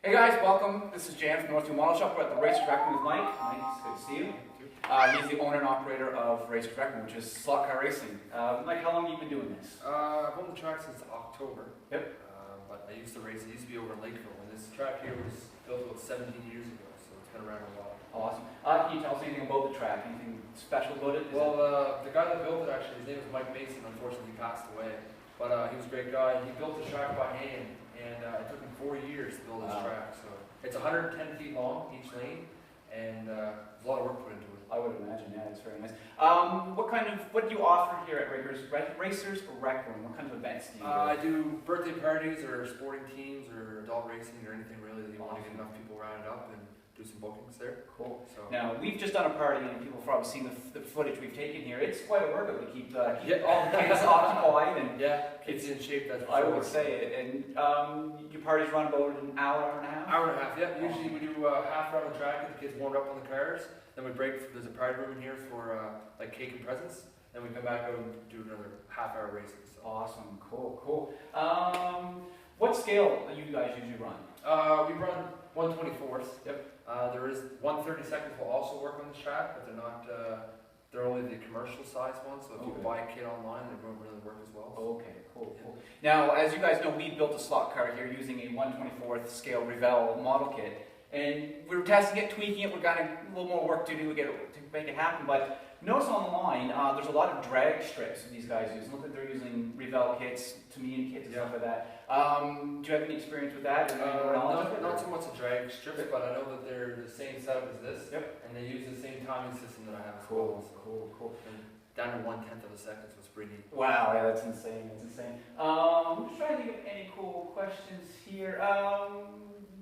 Hey guys, welcome. This is Jan from Northview Model Shop. We're at the Racetrack with Mike. Mike, it's good to see you. He's the owner and operator of Racetrack, which is slot car racing. Mike, how long have you been doing this? I've owned the track since October. Yep. But I used to race. It used to be over in Lakeville, and this track here was built about 17 years ago, so it's been around a while. Awesome. Can you tell us anything about the track? Anything special about it? The guy that built it, actually, his name was Mike Mason. Unfortunately, he passed away. But he was a great guy. He built the track by hand, and it took him 4 years to build this track. So it's 110 feet long, each lane, and there's a lot of work put into it. I would imagine, yeah, it's very nice. What do you offer here at Racers or Rec Room? What kind of events do you do? I do birthday parties or sporting teams or adult racing or anything really that you want to get enough people rounded up and do some bookings there. Cool. So now, we've just done a party and people have probably seen the footage we've taken here. It's quite a workout to keep all the kids occupied and keeps you in shape, that's for I sure. would say. And your parties run about an hour and a half? Hour and a half, yeah. Usually we do half around the track, get the kids warmed up on the cars. Then we break, there's a party room in here for like cake and presents. Then we come back out and do another half-hour racing. So. Awesome, cool. What scale do you guys usually run? We run 1/24. Yep. There is 1/32 will also work on this track, but they're not. They're only the commercial size ones. So if you buy a kit online, they won't really work as well. Okay, cool. Now, as you guys know, we built a slot car here using a 1/24 scale Revell model kit, and we're testing it, tweaking it. We've got a little more work to do to make it happen. But notice on the line, there's a lot of drag strips that these guys use. Look like they're using Revell kits, Tamiya kits, and stuff like that. Do you have any experience with that? Not so much a drag strips, but I know that they're the same setup as this. Yep. And they use the same timing system that I have as Cool. well. Cool. And down to 1/10 of a second, so it's pretty neat. Wow, yeah, that's insane. I'm just trying to think of any cool questions here.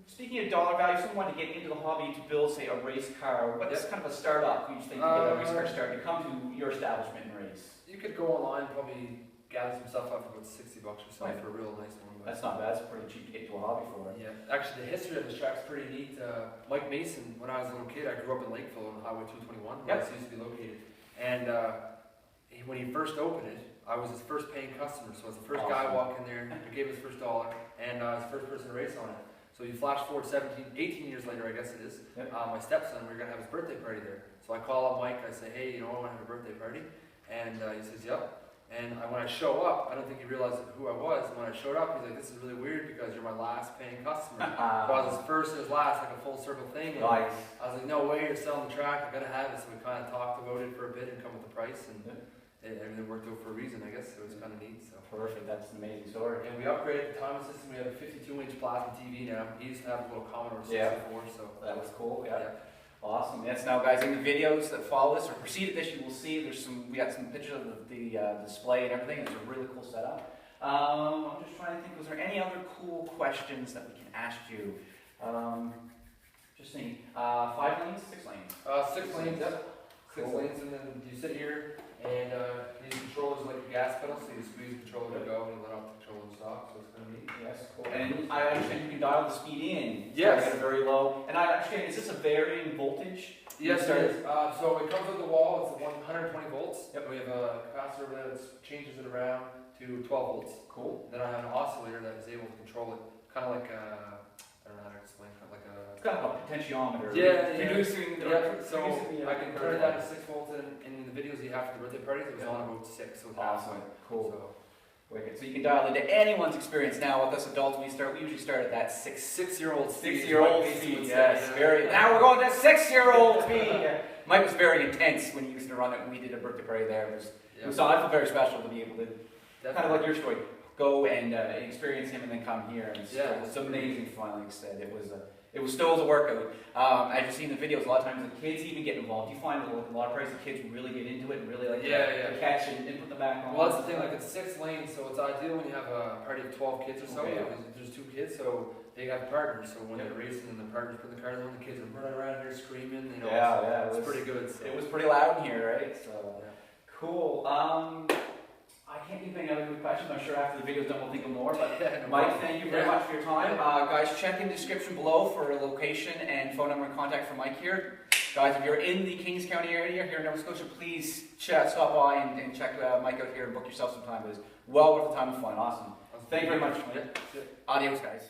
Speaking of dollar value, someone wanted to get into the hobby to build, say, a race car. What's kind of a startup you think to get a race car started? You come to your establishment and race. You could go online, probably gather some stuff up for about $60 or so for a real nice one. That's not bad. That's pretty cheap to get into a hobby for. Yeah, actually, the history of this track's pretty neat. Mike Mason, when I was a little kid, I grew up in Lakeville on Highway 221, where this used to be located. And when he first opened it, I was his first paying customer. So I was the first guy walking there, I gave him his first dollar, and I was the first person to race on it. So you flash forward 18 years later, I guess it is, my stepson, we were going to have his birthday party there. So I call up Mike, I say, hey, I want to have a birthday party. And he says, yep. And when I show up, I don't think he realized who I was. And when I showed up, he's like, this is really weird because you're my last paying customer. So I was his first and his last, like a full circle thing. And I was like, no way, you're selling the track, I gotta have it. So we kind of talked about it for a bit and come with the price. And everything worked out for a reason, I guess. It was kind of neat. So. Perfect, that's an amazing story. And we upgraded the timing system. We have a 52-inch plasma TV now. He used to have a little Commodore 64, so that was cool. Yeah. Awesome. Yes. Now, guys, in the videos that follow this or preceded this, you will see we got some pictures of the display and everything. It's a really cool setup. I'm just trying to think. Was there any other cool questions that we can ask you? Just thinking. 5 lanes, 6 lanes. 6 lanes. Yep. Cool. 6 lanes, and then you sit here. And these controllers like a gas pedal, so you squeeze the controller to go and let off the controller to stop, so it's going to be neat. Yes, cool. And I understand you can dial the speed in. Yes. So very low. And I understand, is this a varying voltage? Yes, it is. So it comes with the wall, it's 120 volts. Yep. We have a capacitor that changes it around to 12 volts. Cool. Then I have an oscillator that is able to control it, kind of like a, I don't know how to explain, kind of like a... It's kind of a potentiometer. Reducing so I can turn it down to 6 volts, and in the videos you have for the birthday parties, it was on about 6, so it's awesome. Cool. So. Wicked. So you can dial into anyone's experience now. With us adults, we usually start at that six-year-old speed. Yes, very. Now we're going to 6-year-old speed. Mike was very intense when he used to run it. When we did a birthday party there. I feel very special to be able to, kind of like your story, go and experience him and then come here. And it's amazing fun. Like I said, it was still a workout. As you see in the videos, a lot of times the kids even get involved. You find that a lot of times the kids really get into it and really like to catch and put them back on. Well, that's the thing. Like it's 6 lanes, so it's ideal when you have a party of 12 kids or so. There's 2 kids, so they have partners. So when they're racing and the partners put the cars on, the kids are running around here screaming. You know, it's pretty good. So. It was pretty loud in here, right? So cool. I can't think of any other good questions. I'm sure after the video's done we'll think of more. But Mike, thank you very much for your time. Guys, check in the description below for a location and phone number and contact for Mike here. Guys, if you're in the Kings County area here in Nova Scotia, please stop by and check Mike out here and book yourself some time. It was well worth the time and fun. Awesome. Thank you very much. Adios, guys.